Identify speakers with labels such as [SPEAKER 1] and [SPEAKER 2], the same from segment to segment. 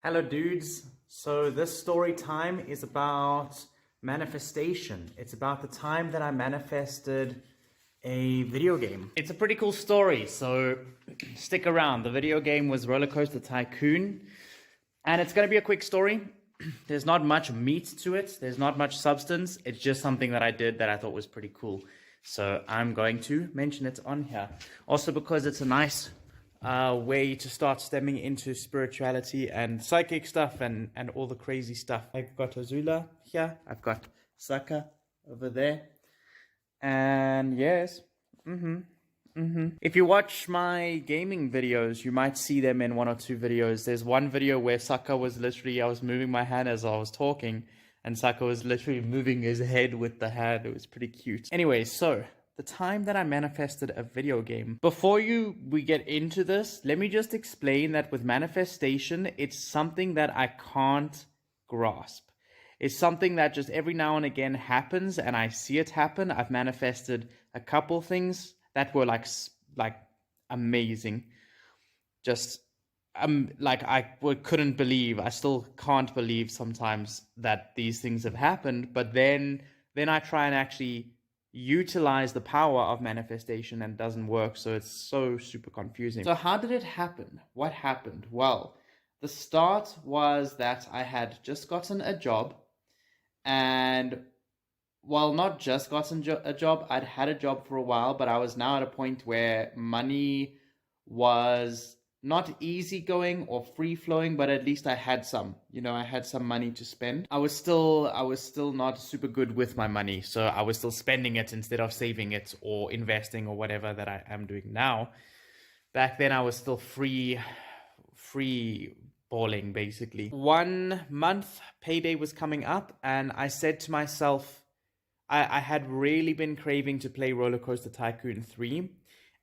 [SPEAKER 1] Hello dudes. So this story time is about manifestation. It's about the time that I manifested a video game. It's a pretty cool story, so stick around. The video game was Roller Coaster Tycoon, and it's going to be a quick story. There's not much meat to it. There's not much substance. It's just something that I did that I thought was pretty cool. So I'm going to mention it on here. Also because it's a nice way to start stemming into spirituality and psychic stuff and all the crazy stuff. I've got Azula here. I've got Saka over there. And yes, if you watch my gaming videos, you might see them in one or two videos. There's one video where Saka was literally, I was moving my hand as I was talking, and Saka was literally moving his head with the hand. It was pretty cute. Anyway, so the time that I manifested a video game. Before we get into this, let me just explain that with manifestation, it's something that I can't grasp. It's something that just every now and again happens, and I see it happen. I've manifested a couple things that were like amazing. Just like couldn't believe. I still can't believe sometimes that these things have happened. But then I try and actually utilize the power of manifestation, and it doesn't work. So it's so super confusing. So how did it happen? What happened? Well, the start was that I had just gotten a job, and well, not just gotten a job, I'd had a job for a while, but I was now at a point where money was not easygoing or free flowing, but at least I had some, I had some money to spend. I was still not super good with my money. So I was still spending it instead of saving it or investing or whatever that I am doing now. Back then I was still free balling basically. 1 month payday was coming up, and I said to myself, I had really been craving to play Roller Coaster Tycoon 3.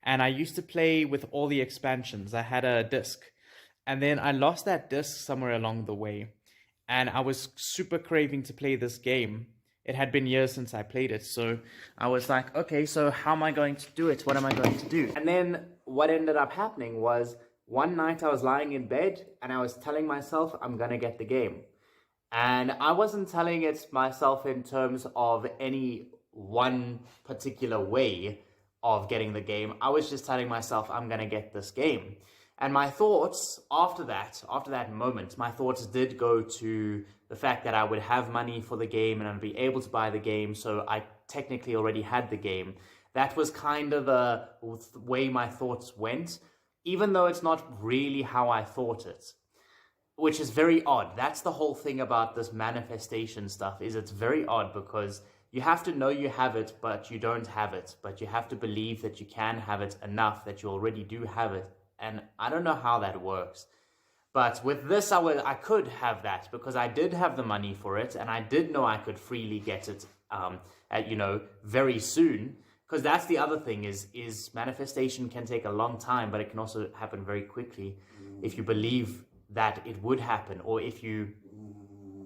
[SPEAKER 1] And I used to play with all the expansions. I had a disc, and then I lost that disc somewhere along the way. And I was super craving to play this game. It had been years since I played it. So I was like, okay, so how am I going to do it? What am I going to do? And then what ended up happening was one night I was lying in bed and I was telling myself I'm going to get the game. And I wasn't telling it myself in terms of any one particular way of getting the game. I was just telling myself I'm going to get this game. And my thoughts after that moment, my thoughts did go to the fact that I would have money for the game and I'd be able to buy the game. So I technically already had the game. That was kind of the way my thoughts went, even though it's not really how I thought it, which is very odd. That's the whole thing about this manifestation stuff, is it's very odd because you have to know you have it, but you don't have it. But you have to believe that you can have it enough that you already do have it. And I don't know how that works. But with this, I could have that because I did have the money for it. And I did know I could freely get it, very soon. Because that's the other thing is manifestation can take a long time, but it can also happen very quickly if you believe that it would happen, or if you...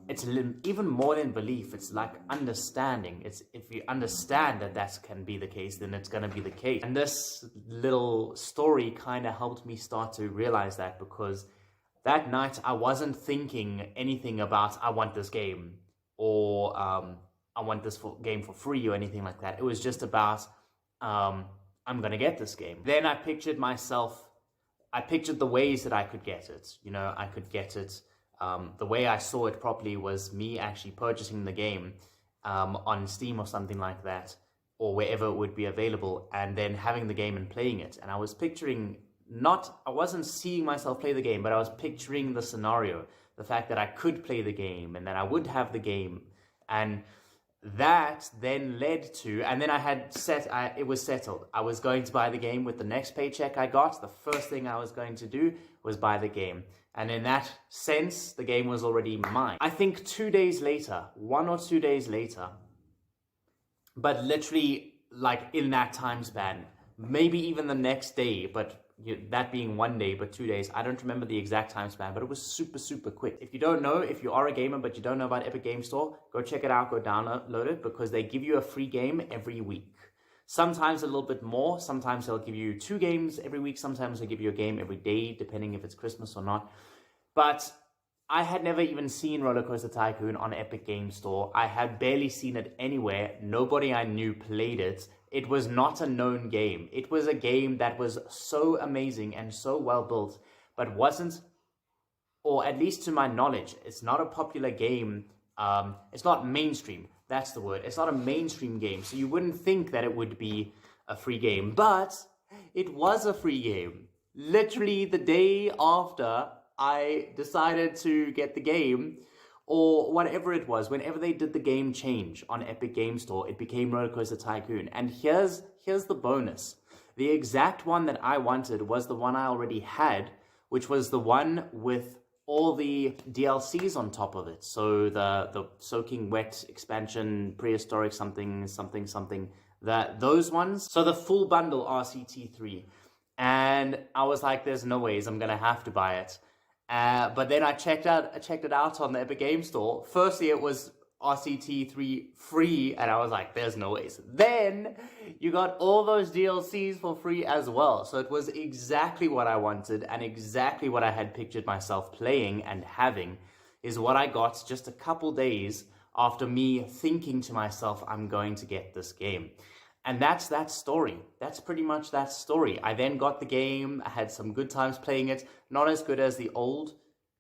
[SPEAKER 1] It's even more than belief. It's like understanding. It's if you understand that can be the case, then it's going to be the case. And this little story kind of helped me start to realize that, because that night I wasn't thinking anything about I want this game or I want this game for free or anything like that. It was just about I'm going to get this game. Then I pictured the ways that I could get it. I could get it. The way I saw it properly was me actually purchasing the game on Steam or something like that, or wherever it would be available, and then having the game and playing it. And I was picturing, I wasn't seeing myself play the game, but I was picturing the scenario, the fact that I could play the game and that I would have the game. And that then led to, and then it was settled. I was going to buy the game with the next paycheck I got. The first thing I was going to do was buy the game. And in that sense, the game was already mine. I think 2 days later, 1 or 2 days later, but literally like in that time span, maybe even the next day, but that being 1 day, but 2 days. I don't remember the exact time span, but it was super, super quick. If you don't know, if you are a gamer, but you don't know about Epic Game Store, go check it out, go download it, because they give you a free game every week. Sometimes a little bit more. Sometimes they'll give you 2 games every week. Sometimes they'll give you a game every day, depending if it's Christmas or not. But I had never even seen Roller Coaster Tycoon on Epic Game Store. I had barely seen it anywhere. Nobody I knew played it. It was not a known game. It was a game that was so amazing and so well built, but wasn't, or at least to my knowledge, it's not a popular game. It's not mainstream. That's the word. It's not a mainstream game. So you wouldn't think that it would be a free game, but it was a free game. Literally the day after I decided to get the game, or whatever it was, whenever they did the game change on Epic Game Store, it became Roller Coaster Tycoon. And here's the bonus. The exact one that I wanted was the one I already had, which was the one with all the DLCs on top of it. So the Soaking Wet expansion, prehistoric something, those ones. So the full bundle RCT3. And I was like, there's no ways I'm gonna have to buy it. But then I checked it out on the Epic Game Store. Firstly, it was RCT3 free, and I was like, there's no ways. Then you got all those DLCs for free as well. So it was exactly what I wanted, and exactly what I had pictured myself playing and having is what I got just a couple days after me thinking to myself, I'm going to get this game. And that's that story. That's pretty much that story. I then got the game. I had some good times playing it. Not as good as the old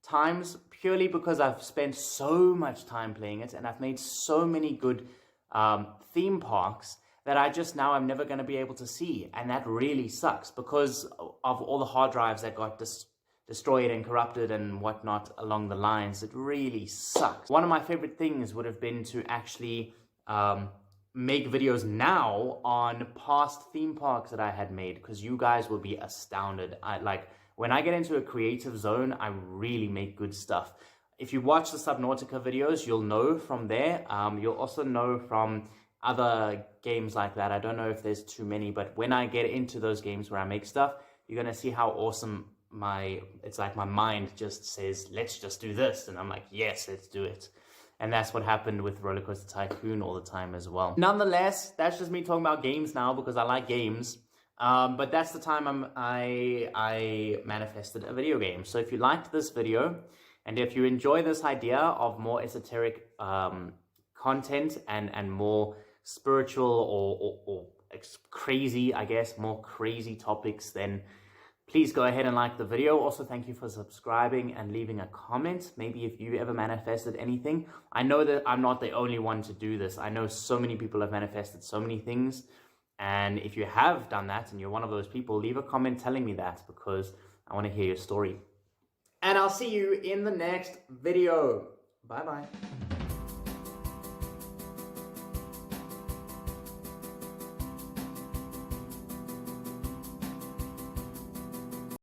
[SPEAKER 1] times, purely because I've spent so much time playing it and I've made so many good theme parks that I'm never going to be able to see. And that really sucks because of all the hard drives that got destroyed and corrupted and whatnot along the lines. It really sucks. One of my favorite things would have been to actually make videos now on past theme parks that I had made, because you guys will be astounded. When I get into a creative zone, I really make good stuff. If you watch the Subnautica videos, you'll know from there. You'll also know from other games like that. I don't know if there's too many, but when I get into those games where I make stuff, you're gonna see how awesome my mind just says, let's just do this. And I'm like, yes, let's do it. And that's what happened with Roller Coaster Tycoon all the time as well. Nonetheless, that's just me talking about games now because I like games. But that's the time I manifested a video game. So if you liked this video, and if you enjoy this idea of more esoteric content and more spiritual or crazy, I guess, more crazy topics, then please go ahead and like the video. Also, thank you for subscribing and leaving a comment. Maybe if you ever manifested anything. I know that I'm not the only one to do this. I know so many people have manifested so many things. And if you have done that and you're one of those people, leave a comment telling me that because I want to hear your story. And I'll see you in the next video. Bye-bye.